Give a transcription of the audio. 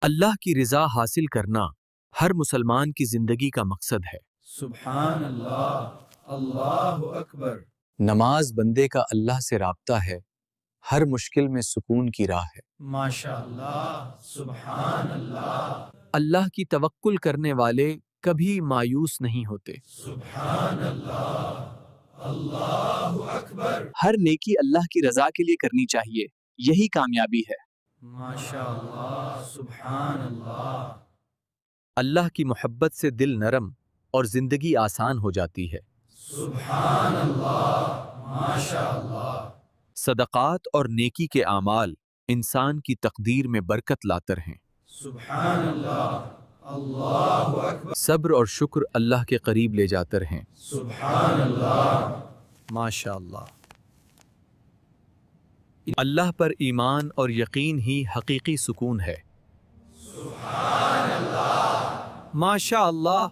اللہ کی رضا حاصل کرنا ہر مسلمان کی زندگی کا مقصد ہے۔ سبحان اللہ، اللہ اکبر۔ نماز بندے کا اللہ سے رابطہ ہے، ہر مشکل میں سکون کی راہ ہے۔ ماشاء اللہ، سبحان اللہ، اللہ کی توکل کرنے والے کبھی مایوس نہیں ہوتے۔ سبحان اللہ، اللہ اکبر۔ ہر نیکی اللہ کی رضا کے لیے کرنی چاہیے، یہی کامیابی ہے۔ ماشاء اللہ، سبحان اللہ، اللہ کی محبت سے دل نرم اور زندگی آسان ہو جاتی ہے۔ سبحان اللہ، ماشاء اللہ، صدقات اور نیکی کے اعمال انسان کی تقدیر میں برکت لاتے ہیں۔ سبحان اللہ، اللہ اکبر۔ صبر اور شکر اللہ کے قریب لے جاتے ہیں۔ سبحان اللہ، ماشاء اللہ۔ اللہ پر ایمان اور یقین ہی حقیقی سکون ہے۔ سبحان اللہ، ماشاء اللہ۔